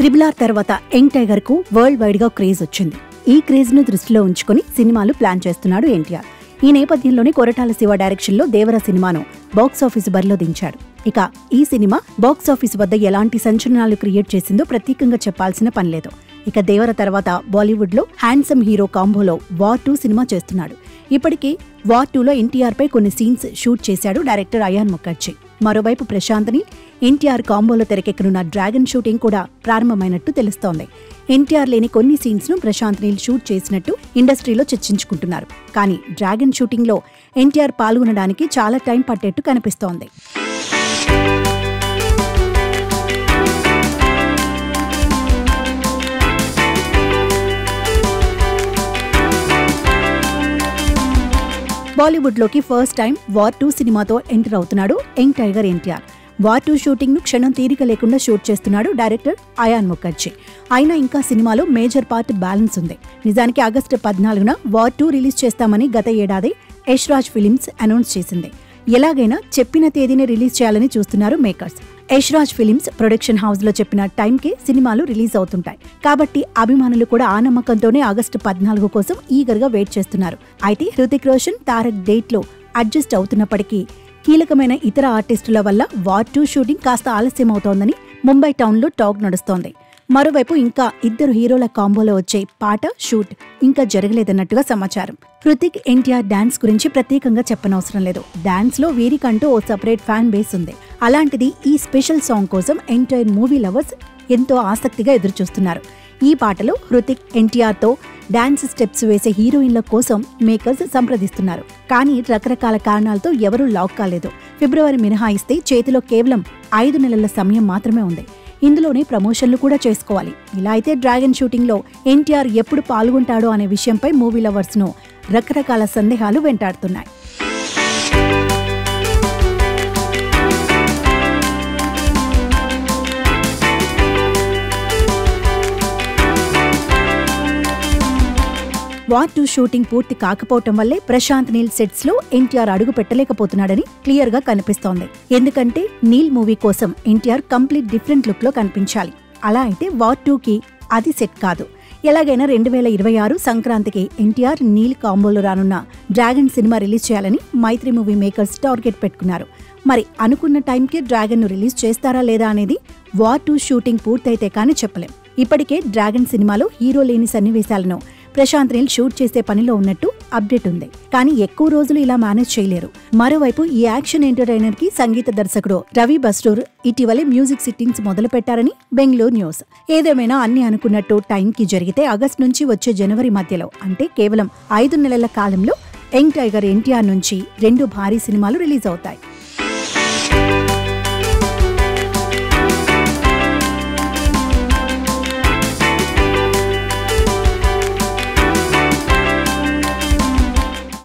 RRR తర్వాత young tiger కు world wide గా క్రేజ్ వచ్చింది. ఈ క్రేజ్ ను దృష్టిలో ఉంచుకుని సినిమాలు ప్లాన్ చేస్తున్నాడు ఎన్టీఆర్. ఈ నేపథ్యంలోనే కొరటాల శివ డైరెక్షన్ లో దేవర సినిమాను బాక్సాఫీస్ బరిలో దించాడు. ఇక ఈ సినిమా బాక్సాఫీస్ వద్ద ఎలాంటి సంచలనాలు క్రియేట్ చేసిందో ప్రత్యేకంగా చెప్పాల్సిన పనిలేదు. ఇక దేవర తర్వాత బాలీవుడ్ లో హ్యాండ్సమ్ హీరో కాంబోలో వార్ 2 సినిమా చేస్తున్నాడు. ఇప్పటికే వార్ 2లో ఎన్టీఆర్ పై కొన్ని సీన్స్ షూట్ చేశాడు డైరెక్టర్ అయాన్ ముఖర్జీ. మరోవైపు ప్రశాంత్ నీల్ ఎన్టీఆర్ కాంబోలో తెరకెక్కనున్న డ్రాగన్ షూటింగ్ కూడా ప్రారంభమైనట్టు తెలుస్తోంది. ఎన్టీఆర్ లేని కొన్ని సీన్స్ ను ప్రశాంత్ నీల్ షూట్ చేసినట్టు ఇండస్ట్రీలో చర్చించుకుంటున్నారు. కానీ డ్రాగన్ షూటింగ్ లో ఎన్టీఆర్ పాల్గొనడానికి చాలా టైం పట్టేట్టు కనిపిస్తోంది. బాలీవుడ్ లోకి ఫస్ట్ టైం వార్ 2 సినిమాతో ఎంటర్ అవుతున్నాడు young tiger NTR. War 2 shooting ను క్షణం తీరిక లేకుండా షూట్ చేస్తున్నాడు డైరెక్టర్ అయాన్ ముఖర్జీ. అయినా ఇంకా సినిమాలో మేజర్ పార్ట్ బ్యాలెన్స్ ఉంది. నిజానికి ఆగస్టు 14న వార్ 2 రిలీజ్ చేస్తామని గత ఏడాది యష్రాజ్ ఫిలిమ్స్ అనౌన్స్ చేసింది. ఎలాగైనా చెప్పిన తేదీని రిలీజ్ చేయాలని చూస్తున్నారు makers. Yash Raj films production house లో చెప్పిన టైంకే సినిమాలు రిలీజ్ అవుతుంటాయి. కాబట్టి అభిమానులు కూడా ఆ నమ్మకంతోనే ఆగస్టు 14 కోసం ఈగర్ గా వెయిట్ చేస్తున్నారు. అయితే హృతిక్ రోషన్, తారక్ డేట్ లో అడ్జస్ట్ అవుతున్నప్పటికీ కీలకమైన ఇతర ఆర్టిస్టుల వల్ల వార్ 2 షూటింగ్ కాస్త ఆలస్యమవుతోందని ముంబై టౌన్ లో టాక్ నడుస్తోంది. మరోవైపు ఇంకా ఇద్దరు హీరోల కాంబోలో వచ్చే పాట షూట్ ఇంకా జరగలేదన్నట్టుగా సమాచారం. హృతిక్ ఎన్టీఆర్ డాన్స్ గురించి ప్రత్యేకంగా చెప్పనవసరం లేదు. డాన్స్ లో వీరికంటూ ఓ సెపరేట్ ఫ్యాన్ బేస్ ఉంది. అలాంటిది ఈ స్పెషల్ సాంగ్ కోసం ఎంటైర్ మూవీ లవర్స్ ఎంతో ఆసక్తిగా ఎదురుచూస్తున్నారు. ఈ పాటలో హృతిక్ ఎన్టీఆర్ తో డాన్స్ స్టెప్స్ వేసే హీరోయిన్ల కోసం మేకర్స్ సంప్రదిస్తున్నారు. కానీ రకరకాల కారణాలతో ఎవరూ లాక్ కాలేదు. ఫిబ్రవరి మినహాయిస్తే చేతిలో కేవలం 5 నెలల సమయం మాత్రమే ఉంది. ఇందులోనే ప్రమోషన్లు కూడా చేసుకోవాలి. ఇలా అయితే డ్రాగన్ షూటింగ్ లో ఎన్టీఆర్ ఎప్పుడు పాల్గొంటాడో అనే విషయంపై మూవీ లవర్స్ ను రకరకాల సందేహాలు వెంటాడుతున్నాయి. వార్ 2 షూటింగ్ పూర్తి కాకపోవటం వల్లే ప్రశాంత్ నీల్ సెట్స్ లో ఎన్టీఆర్ అడుగు పెట్టలేకపోతున్నాడని క్లియర్ గా కనిపిస్తోంది. ఎందుకంటే నీల్ మూవీ కోసం ఎన్టీఆర్ కంప్లీట్ డిఫరెంట్ లుక్ లో కనిపించాలి. అలా అయితే వార్ 2కి అది సెట్ కాదు. ఎలాగైనా 2026 సంక్రాంతికి ఎన్టీఆర్ నీల్ కాంబోలో రానున్న డ్రాగన్ సినిమా రిలీజ్ చేయాలని మైత్రి మూవీ మేకర్స్ టార్గెట్ పెట్టుకున్నారు. మరి అనుకున్న టైంకి డ్రాగన్ ను రిలీజ్ చేస్తారా లేదా అనేది వార్ 2 షూటింగ్ పూర్తయితే కానీ చెప్పలేం. ఇప్పటికే డ్రాగన్ సినిమాలో హీరో లేని సన్నివేశాలను ప్రశాంత్ నీల్ షూట్ చేసే పనిలో ఉన్నట్టు అప్డేట్ ఉంది. కానీ ఎక్కువ రోజులు ఇలా మేనేజ్ చేయలేరు. మరోవైపు ఈ యాక్షన్ ఎంటర్టైనర్ కి సంగీత దర్శకుడు రవి బస్టూర్ ఇటీవలే మ్యూజిక్ సిట్టింగ్స్ మొదలు పెట్టారని బెంగళూరు న్యూస్. ఏదేమైనా అన్ని అనుకున్నట్టు టైంకి జరిగితే ఆగస్టు నుంచి వచ్చే జనవరి మధ్యలో, అంటే కేవలం 5 నెలల కాలంలో యంగ్ టైగర్ ఎన్టీఆర్ నుంచి 2 భారీ సినిమాలు రిలీజ్ అవుతాయి.